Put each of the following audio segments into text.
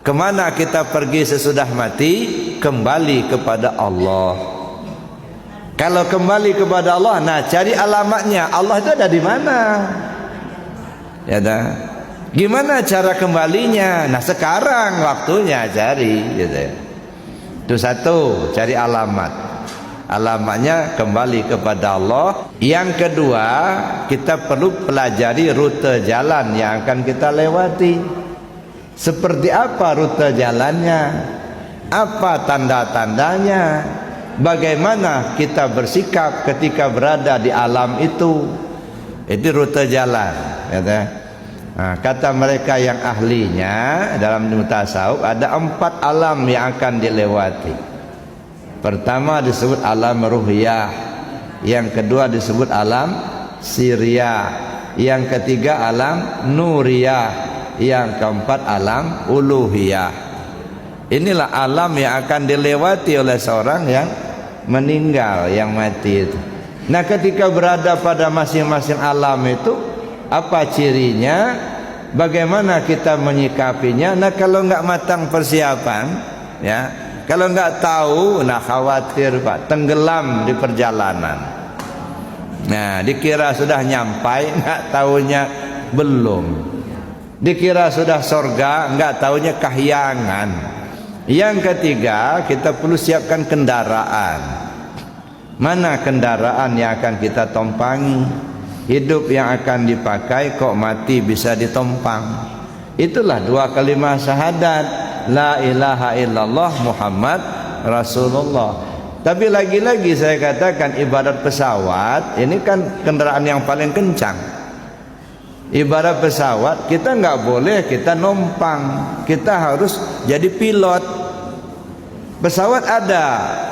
Kemana kita pergi sesudah mati? Kembali kepada Allah. Kalau kembali kepada Allah, nah cari alamatnya. Allah itu ada di mana? Ya dah. Gimana cara kembalinya? Nah sekarang waktunya cari. Gitu. Itu satu, cari alamat. Alamatnya kembali kepada Allah. Yang kedua, kita perlu pelajari rute jalan yang akan kita lewati. Seperti apa rute jalannya? Apa tanda-tandanya? Bagaimana kita bersikap ketika berada di alam itu? Itu rute jalan. Nah, kata mereka yang ahlinya dalam ilmu tasawuf, ada 4 alam yang akan dilewati. Pertama disebut alam ruhiyah, yang kedua disebut alam siriyah, yang ketiga alam nuriyah, yang keempat alam uluhiyah. Inilah alam yang akan dilewati oleh seorang yang meninggal, yang mati itu. Nah ketika berada pada masing-masing alam itu, apa cirinya? Bagaimana kita menyikapinya? Nah kalau nggak matang persiapan, ya, kalau nggak tahu, nah khawatir Pak, tenggelam di perjalanan. Nah dikira sudah nyampai, nggak tahunya belum. Dikira sudah sorga, nggak tahunya kahyangan. Yang ketiga, kita perlu siapkan kendaraan. Mana kendaraan yang akan kita tumpangi? Hidup yang akan dipakai, kok mati bisa ditompang. Itulah 2 kalimat syahadat, la ilaha illallah Muhammad Rasulullah. Tapi lagi-lagi saya katakan, ibarat pesawat, ini kan kendaraan yang paling kencang. Ibarat pesawat, kita nggak boleh kita numpang, kita harus jadi pilot. Pesawat ada,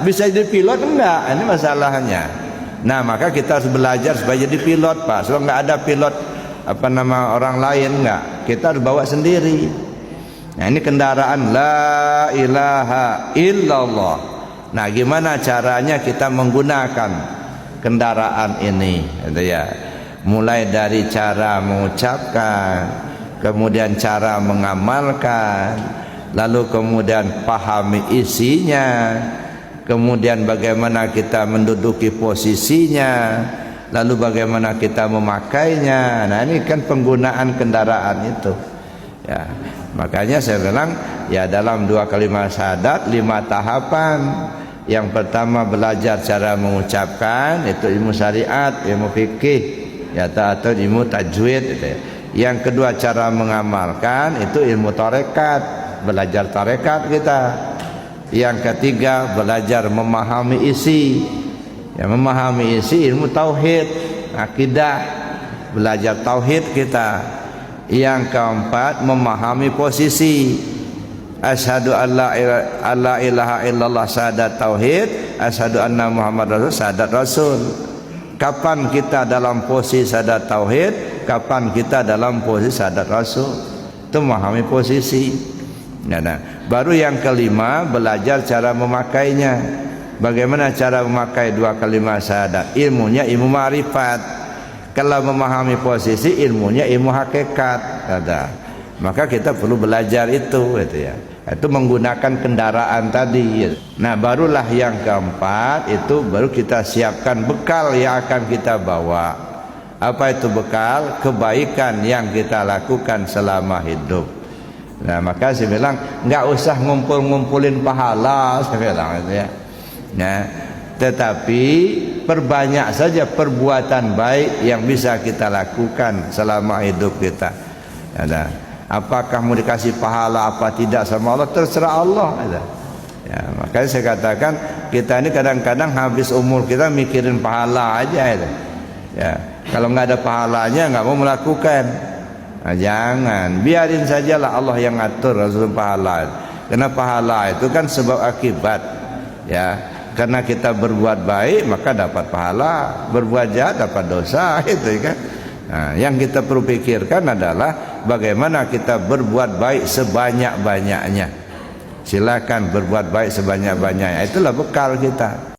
bisa jadi pilot enggak? Ini masalahnya. Nah maka kita harus belajar supaya jadi pilot Pak. Sebab nggak ada pilot orang lain, enggak. Kita harus bawa sendiri. Nah ini kendaraan la ilaha illallah. Nah gimana caranya kita menggunakan kendaraan ini? Gitu ya. Mulai dari cara mengucapkan, kemudian cara mengamalkan, lalu kemudian pahami isinya, kemudian bagaimana kita menduduki posisinya, lalu bagaimana kita memakainya. Nah ini kan penggunaan kendaraan itu ya. Makanya saya bilang ya, dalam 2 kalimat syahadat 5 tahapan. Yang pertama belajar cara mengucapkan, itu ilmu syariat, ilmu fikih ya, atau ilmu tajwid gitu ya. Yang kedua cara mengamalkan, itu ilmu tarekat, belajar tarekat kita. Yang ketiga belajar memahami isi, ya, memahami isi ilmu tauhid, akidah, belajar tauhid kita. Yang keempat memahami posisi, asyhadu alla ilaha illallah, syahadat tauhid, asyhadu anna Muhammad rasul, syahadat rasul. Kapan kita dalam posisi syahadat tauhid, kapan kita dalam posisi syahadat rasul, itu memahami posisi. Nah, baru yang kelima belajar cara memakainya. Bagaimana cara memakai 2 kalimat syahadat? Ilmunya ilmu ma'rifat. Kalau memahami posisi, ilmunya ilmu hakikat. Maka kita perlu belajar itu gitu ya. Itu menggunakan kendaraan tadi. Nah barulah yang keempat, itu baru kita siapkan bekal yang akan kita bawa. Apa itu bekal? Kebaikan yang kita lakukan selama hidup. Nah maka saya bilang nggak usah ngumpulin pahala, saya bilang gitu ya. Nah, tetapi perbanyak saja perbuatan baik yang bisa kita lakukan selama hidup kita. Nah, apakah mau dikasih pahala apa tidak sama Allah, terserah Allah. Ya, makanya saya katakan kita ini kadang-kadang habis umur kita mikirin pahala aja. Ya, kalau nggak ada pahalanya nggak mau melakukan. Nah, jangan, biarin sajalah Allah yang ngatur Rasul pahala. Karena pahala itu kan sebab akibat. Ya, karena kita berbuat baik maka dapat pahala, berbuat jahat dapat dosa, itu kan. Nah, yang kita perlu pikirkan adalah bagaimana kita berbuat baik sebanyak-banyaknya. Silakan berbuat baik sebanyak-banyaknya. Itulah bekal kita.